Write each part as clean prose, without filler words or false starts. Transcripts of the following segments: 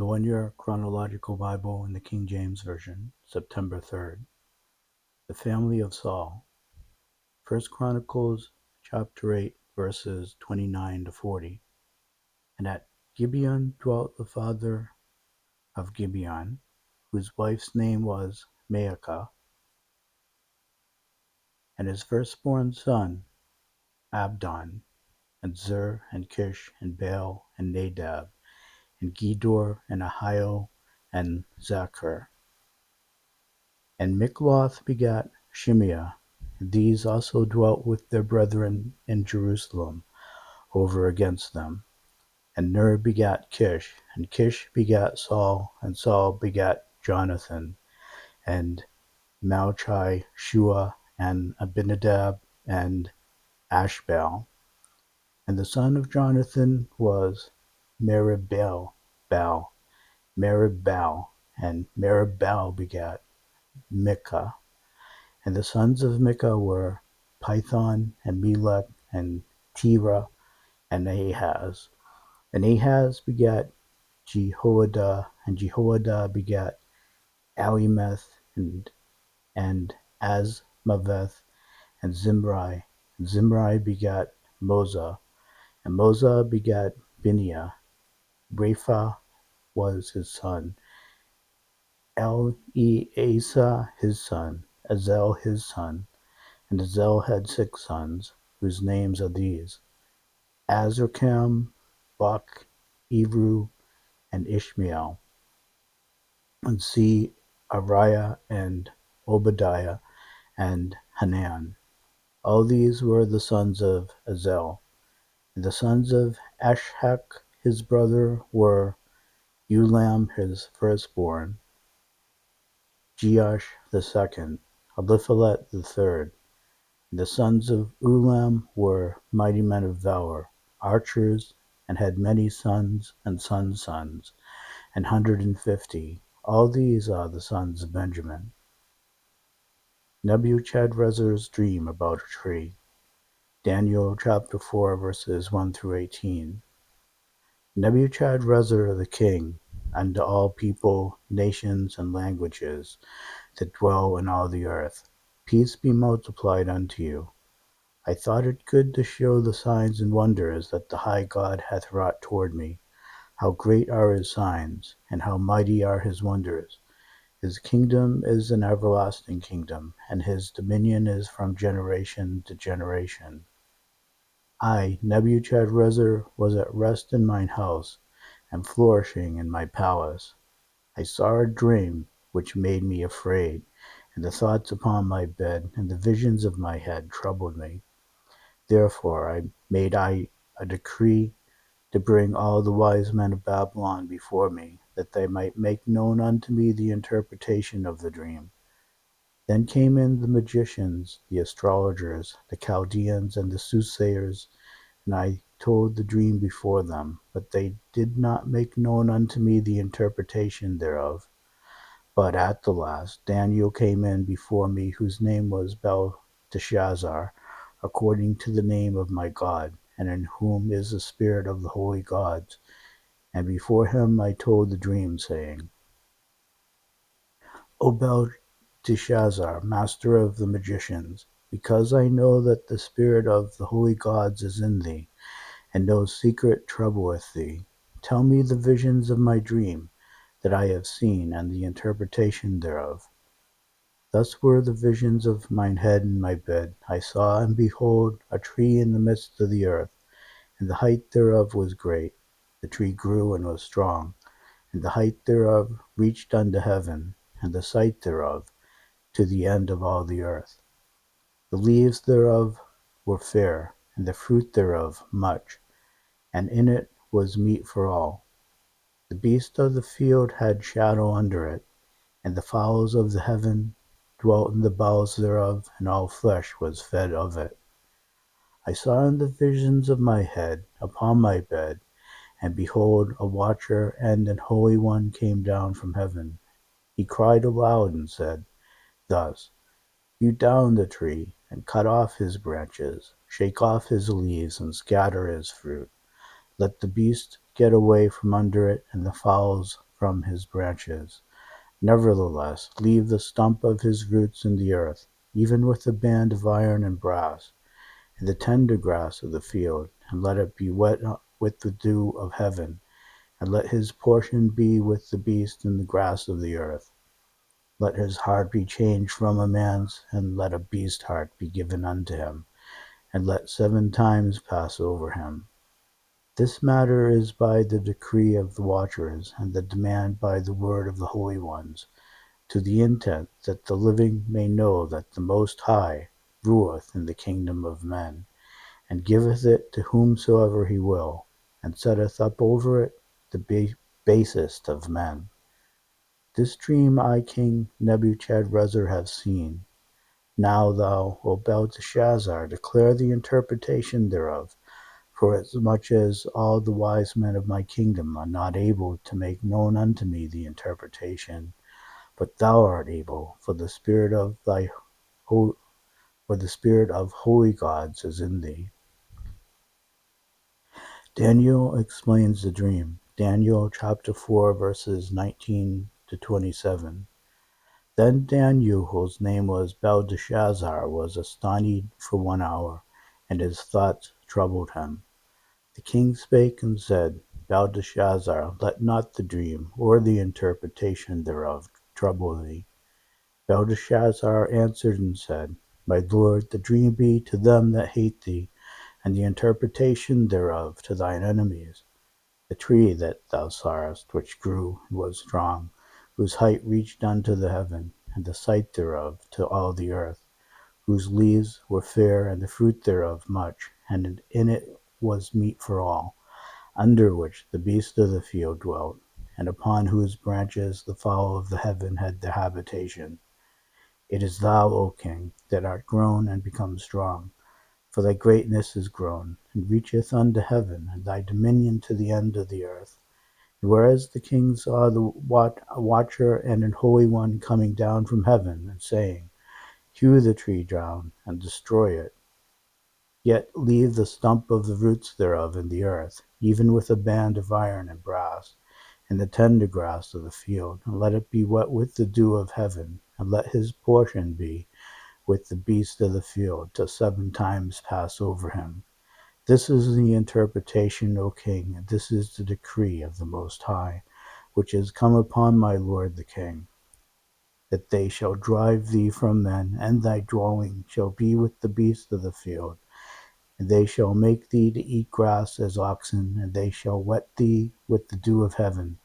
The One-Year Chronological Bible in the King James Version, September 3rd. The family of Saul. 1 Chronicles chapter 8, verses 29 to 40. And at Gibeon dwelt the father of Gibeon, whose wife's name was Maacah, and his firstborn son Abdon, and Zer, and Kish, and Baal, and Nadab, and Gedor, and Ahio, and Zachar. And Mikloth begat Shimeah. These also dwelt with their brethren in Jerusalem over against them. And Ner begat Kish, and Kish begat Saul, and Saul begat Jonathan, and Malchi, Shua, and Abinadab, and Ashbal. And the son of Jonathan was Merib-Baal, and Merib-Baal begat Micah. And the sons of Micah were Python, and Melech, and Terah, and Ahaz. And Ahaz begat Jehoiada, and Jehoiada begat Alimeth, and Azmaveth, and Zimri. And Zimri begat Moza, and Moza begat Biniah. Rapha was his son, Eleasa his son, Azel his son. And Azel had 6 sons, whose names are these: Azrikam, Bach, Ebru, and Ishmael. And see Ariah, and Obadiah, and Hanan. All these were the sons of Azel. And the sons of Ashhak his brother were Ulam his firstborn, Jeosh the second, Eliphalet the third. The sons of Ulam were mighty men of valor, archers, and had many sons and sons' sons, 150. All these are the sons of Benjamin. Nebuchadrezzar's dream about a tree. Daniel chapter 4, verses 1 through 18. Nebuchadrezzar the king, unto all people, nations, and languages that dwell in all the earth, peace be multiplied unto you. I thought it good to show the signs and wonders that the high God hath wrought toward me. How great are his signs, and how mighty are his wonders! His kingdom is an everlasting kingdom, and his dominion is from generation to generation. I, Nebuchadrezzar, was at rest in mine house, and flourishing in my palace. I saw a dream which made me afraid, and the thoughts upon my bed and the visions of my head troubled me. Therefore I made a decree to bring all the wise men of Babylon before me, that they might make known unto me the interpretation of the dream. Then came in the magicians, the astrologers, the Chaldeans, and the soothsayers, and I told the dream before them, but they did not make known unto me the interpretation thereof. But at the last Daniel came in before me, whose name was Belteshazzar, according to the name of my God, and in whom is the spirit of the holy gods. And before him I told the dream, saying, O Belteshazzar, master of the magicians, because I know that the spirit of the holy gods is in thee, and no secret troubleth thee, tell me the visions of my dream that I have seen, and the interpretation thereof. Thus were the visions of mine head in my bed. I saw, and behold, a tree in the midst of the earth, and the height thereof was great. The tree grew and was strong, and the height thereof reached unto heaven, and the sight thereof to the end of all the earth. The leaves thereof were fair, and the fruit thereof much, and in it was meat for all. The beasts of the field had shadow under it, and the fowls of the heaven dwelt in the boughs thereof, and all flesh was fed of it. I saw in the visions of my head upon my bed, and behold, a watcher and an holy one came down from heaven. He cried aloud and said thus, Hew down the tree, and cut off his branches, shake off his leaves, and scatter his fruit. Let the beasts get away from under it, and the fowls from his branches. Nevertheless, leave the stump of his roots in the earth, even with a band of iron and brass, and the tender grass of the field, and let it be wet with the dew of heaven, and let his portion be with the beast in the grass of the earth. Let his heart be changed from a man's, and let a beast's heart be given unto him, and let 7 times pass over him. This matter is by the decree of the watchers, and the demand by the word of the holy ones, to the intent that the living may know that the Most High ruleth in the kingdom of men, and giveth it to whomsoever he will, and setteth up over it the basest of men. This dream I, King Nebuchadrezzar, have seen. Now thou, O Belteshazzar, declare the interpretation thereof, forasmuch as all the wise men of my kingdom are not able to make known unto me the interpretation, but thou art able, for the spirit of holy gods is in thee. Daniel explains the dream. Daniel chapter 4 verses 19 to 27. Then Daniel, whose name was Belteshazzar, was astonished for 1 hour, and his thoughts troubled him. The king spake and said, Belteshazzar, let not the dream or the interpretation thereof trouble thee. Belteshazzar answered and said, My lord, the dream be to them that hate thee, and the interpretation thereof to thine enemies. The tree that thou sawest, which grew and was strong, whose height reached unto the heaven, and the sight thereof to all the earth, whose leaves were fair, and the fruit thereof much, and in it was meat for all, under which the beasts of the field dwelt, and upon whose branches the fowl of the heaven had their habitation. It is thou, O king, that art grown and become strong, for thy greatness is grown, and reacheth unto heaven, and thy dominion to the end of the earth. And whereas the king saw the watcher and an holy one coming down from heaven, and saying, Hew the tree down, and destroy it, yet leave the stump of the roots thereof in the earth, even with a band of iron and brass, and the tender grass of the field, and let it be wet with the dew of heaven, and let his portion be with the beasts of the field, till 7 times pass over him. This is the interpretation, O king, and this is the decree of the Most High, which is come upon my lord the king, that they shall drive thee from men, and thy dwelling shall be with the beasts of the field, and they shall make thee to eat grass as oxen, and they shall wet thee with the dew of heaven,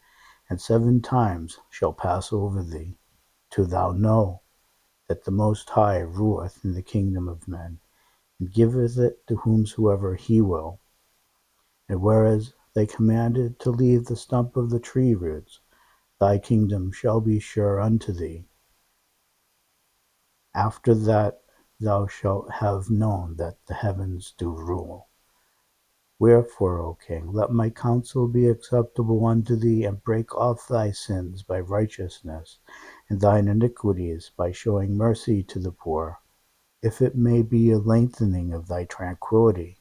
and 7 times shall pass over thee, till thou know that the Most High ruleth in the kingdom of men, and giveth it to whomsoever he will. And whereas they commanded to leave the stump of the tree roots, thy kingdom shall be sure unto thee. After that thou shalt have known that the heavens do rule. Wherefore, O king, let my counsel be acceptable unto thee, and break off thy sins by righteousness, and thine iniquities by showing mercy to the poor, if it may be a lengthening of thy tranquillity.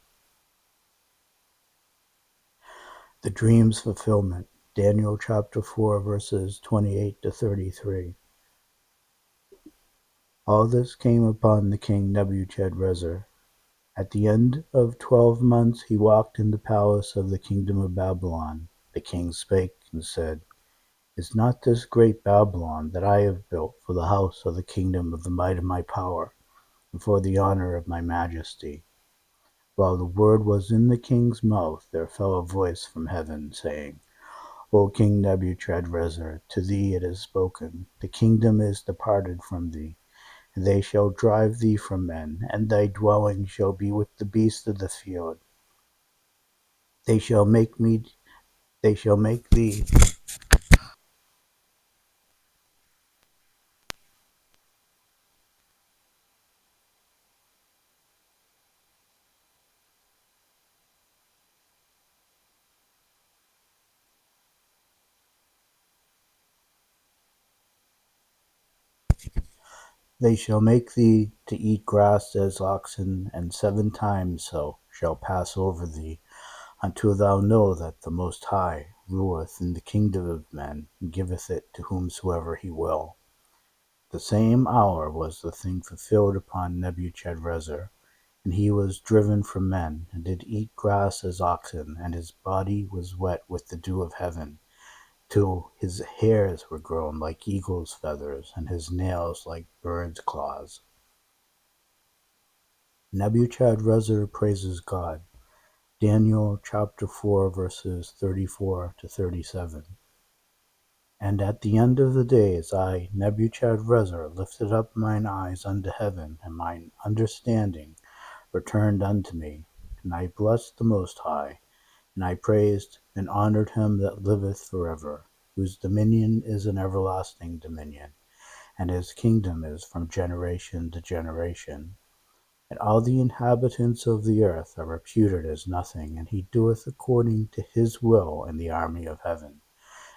The dream's fulfillment. Daniel chapter 4 verses 28 to 33. All this came upon the king Nebuchadrezzar. At the end of 12 months he walked in the palace of the kingdom of Babylon. The king spake and said, Is not this great Babylon that I have built for the house of the kingdom of the might of my power, and for the honor of my majesty? While the word was in the king's mouth, there fell a voice from heaven, saying, O king Nebuchadrezzar, to thee it is spoken, the kingdom is departed from thee, and they shall drive thee from men, and thy dwelling shall be with the beasts of the field. They shall make thee to eat grass as oxen, and 7 times so shall pass over thee until thou know that the Most High ruleth in the kingdom of men, and giveth it to whomsoever he will. The same hour was the thing fulfilled upon Nebuchadrezzar, and he was driven from men, and did eat grass as oxen, and his body was wet with the dew of heaven, till his hairs were grown like eagle's feathers, and his nails like birds' claws. Nebuchadrezzar praises God. Daniel chapter 4 verses 34 to 37. And at the end of the days I, Nebuchadrezzar, lifted up mine eyes unto heaven, and mine understanding returned unto me. And I blessed the Most High, and I praised and honored him that liveth forever, whose dominion is an everlasting dominion, and his kingdom is from generation to generation. And all the inhabitants of the earth are reputed as nothing, and he doeth according to his will in the army of heaven,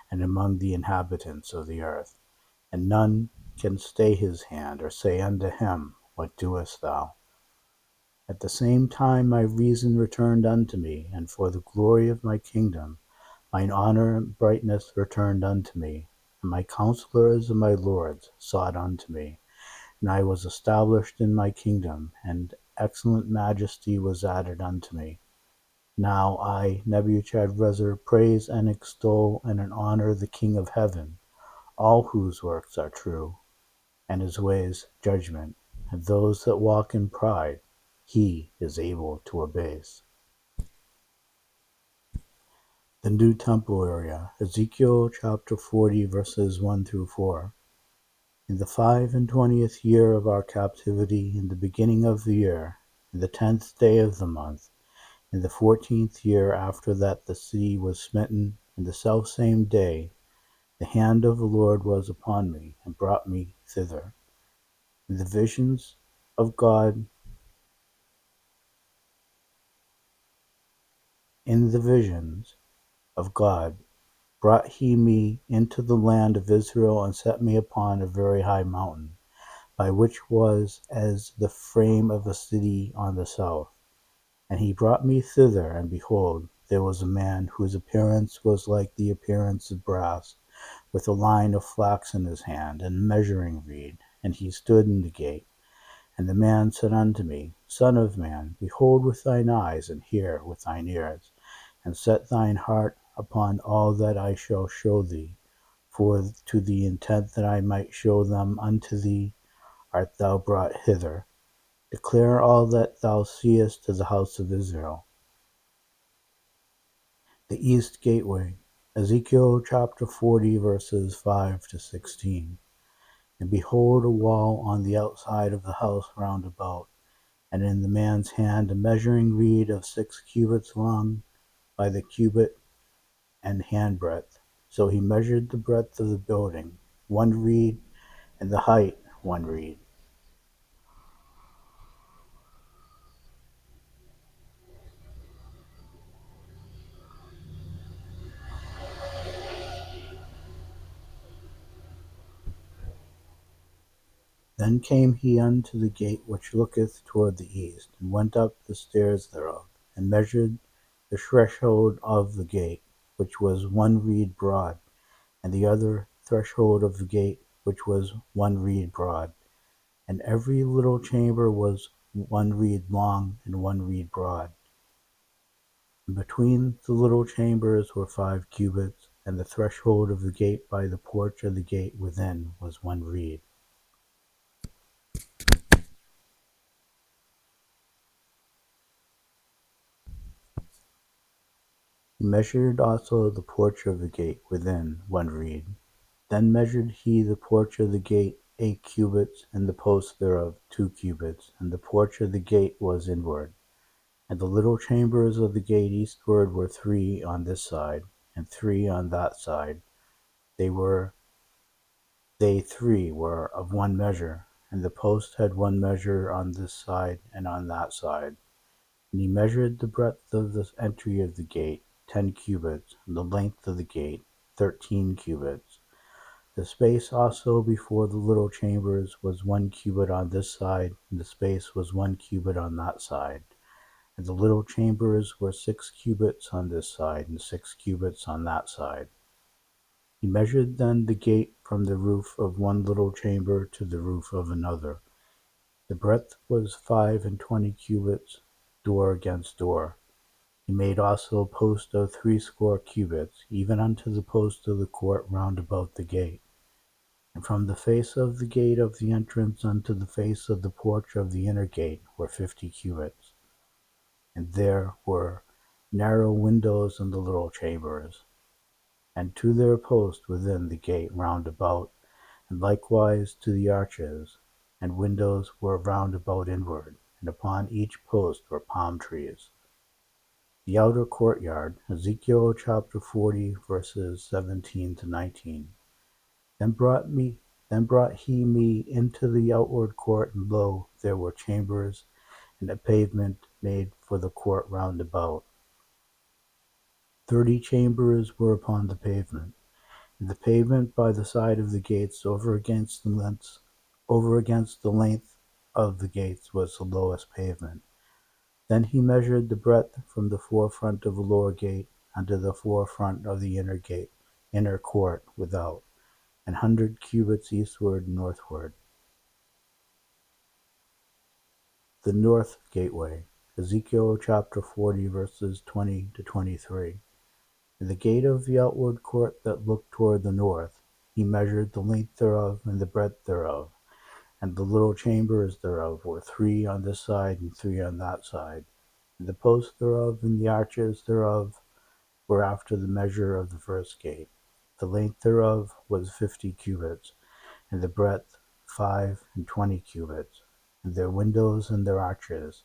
and among the inhabitants of the earth. And none can stay his hand, or say unto him, What doest thou? At the same time my reason returned unto me, and for the glory of my kingdom mine honour and brightness returned unto me, and my counsellors and my lords sought unto me. And I was established in my kingdom, and excellent majesty was added unto me. Now I, Nebuchadrezzar, praise and extol and honour the King of heaven, all whose works are true, and his ways judgment, and those that walk in pride he is able to abase. The New Temple area, Ezekiel chapter 40 verses 1 through 4. In the 25th year of our captivity, in the beginning of the year, in the 10th day of the month, in the 14th year after that the city was smitten, in the selfsame day, the hand of the Lord was upon me, and brought me thither. In the visions of God, in the visions of God, brought he me into the land of Israel, and set me upon a very high mountain, by which was as the frame of a city on the south. And he brought me thither, and behold, there was a man whose appearance was like the appearance of brass, with a line of flax in his hand, and a measuring reed. And he stood in the gate. And the man said unto me, Son of man, behold with thine eyes, and hear with thine ears, and set thine heart upon all that I shall show thee, for to the intent that I might show them unto thee art thou brought hither. Declare all that thou seest to the house of Israel. The East Gateway, Ezekiel chapter 40 verses 5 to 16. And behold, a wall on the outside of the house round about, and in the man's hand a measuring reed of 6 cubits long by the cubit and handbreadth. So he measured the breadth of the building, 1 reed, and the height 1 reed. Then came he unto the gate which looketh toward the east, and went up the stairs thereof, and measured the threshold of the gate, which was 1 reed broad, and the other threshold of the gate, which was 1 reed broad. And every little chamber was 1 reed long, and 1 reed broad. And between the little chambers were 5 cubits, and the threshold of the gate by the porch of the gate within was 1 reed. He measured also the porch of the gate within 1 reed. Then measured he the porch of the gate 8 cubits, and the posts thereof 2 cubits, and the porch of the gate was inward. And the little chambers of the gate eastward were 3 on this side, and 3 on that side. They 3 were of 1 measure, and the post had 1 measure on this side and on that side. And he measured the breadth of the entry of the gate 10 cubits, and the length of the gate 13 cubits. The space also before the little chambers was 1 cubit on this side, and the space was 1 cubit on that side. And the little chambers were 6 cubits on this side, and 6 cubits on that side. He measured then the gate from the roof of one little chamber to the roof of another. The breadth was 25 cubits, door against door. He made also a post of 60 cubits, even unto the post of the court round about the gate. And from the face of the gate of the entrance unto the face of the porch of the inner gate were 50 cubits. And there were narrow windows in the little chambers, and to their post within the gate round about, and likewise to the arches, and windows were round about inward, and upon each post were palm trees. The outer courtyard, Ezekiel chapter 40, verses 17 to 19. Then brought he me into the outward court, and lo, there were chambers, and a pavement made for the court round about. 30 chambers were upon the pavement, and the pavement by the side of the gates over against the length of the gates was the lowest pavement. Then he measured the breadth from the forefront of the lower gate unto the forefront of the inner court without, 100 cubits eastward and northward. The north gateway, Ezekiel chapter 40, verses 20 to 23. And the gate of the outward court that looked toward the north, he measured the length thereof and the breadth thereof, and the little chambers thereof were 3 on this side and 3 on that side. And the posts thereof and the arches thereof were after the measure of the first gate. The length thereof was 50 cubits, and the breadth 25 cubits. And their windows and their arches,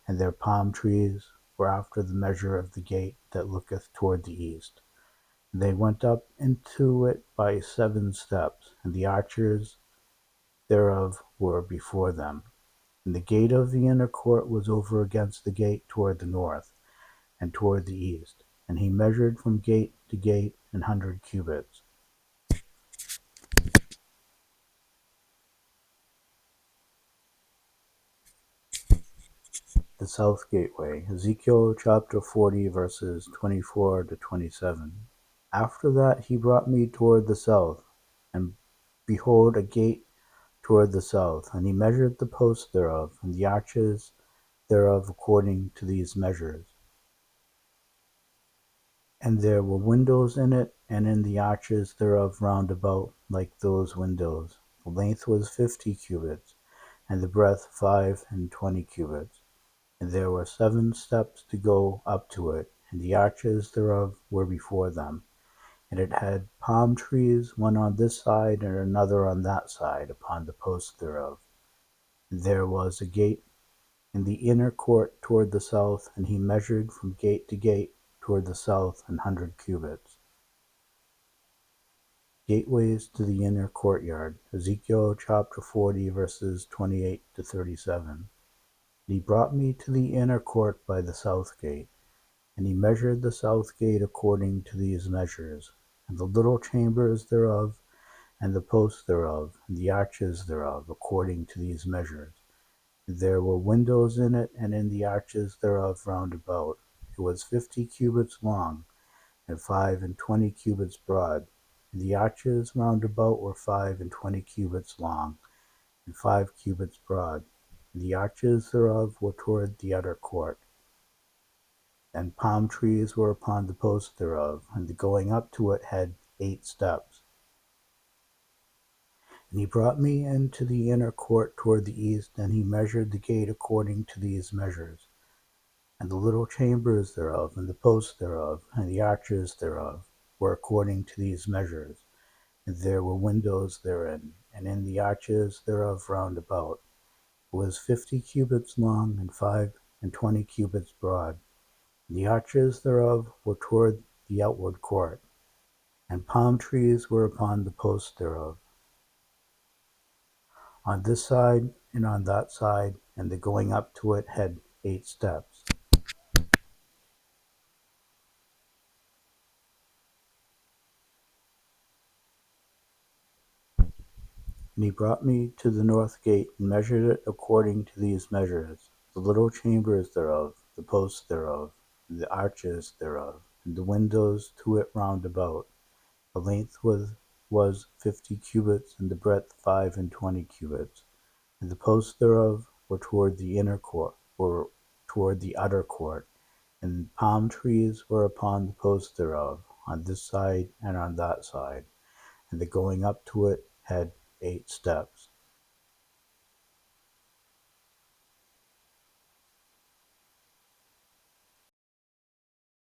and their palm trees were after the measure of the gate that looketh toward the east. And they went up into it by 7 steps, and the arches thereof were before them. And the gate of the inner court was over against the gate toward the north, and toward the east. And he measured from gate to gate 100 cubits. The south gateway, Ezekiel chapter 40, verses 24 to 27. After that he brought me toward the south, and behold a gate toward the south, and he measured the posts thereof, and the arches thereof according to these measures. And there were windows in it, and in the arches thereof round about like those windows. The length was 50 cubits, and the breadth 25 cubits. And there were 7 steps to go up to it, and the arches thereof were before them. And it had palm trees, one on this side and another on that side, upon the posts thereof. And there was a gate in the inner court toward the south, and he measured from gate to gate toward the south 100 cubits. Gateways to the inner courtyard, Ezekiel chapter 40, verses 28 to 37. And he brought me to the inner court by the south gate, and he measured the south gate according to these measures, and the little chambers thereof, and the posts thereof, and the arches thereof, according to these measures. And there were windows in it, and in the arches thereof round about. It was 50 cubits long, and 25 cubits broad. And the arches round about were 25 cubits long, and 5 cubits broad. And the arches thereof were toward the utter court. And palm trees were upon the posts thereof, and the going up to it had 8 steps. And he brought me into the inner court toward the east, and he measured the gate according to these measures. And the little chambers thereof, and the posts thereof, and the arches thereof, were according to these measures. And there were windows therein, and in the arches thereof round about. It was 50 cubits long, and 25 cubits broad. And the arches thereof were toward the outward court, and palm trees were upon the posts thereof, on this side and on that side, and the going up to it had 8 steps. And he brought me to the north gate, and measured it according to these measures, the little chambers thereof, the posts thereof, and the arches thereof, and the windows to it round about. The length was 50 cubits, and the breadth 25 cubits. And the posts thereof were toward the inner court, or toward the utter court. And palm trees were upon the posts thereof, on this side and on that side. And the going up to it had 8 steps.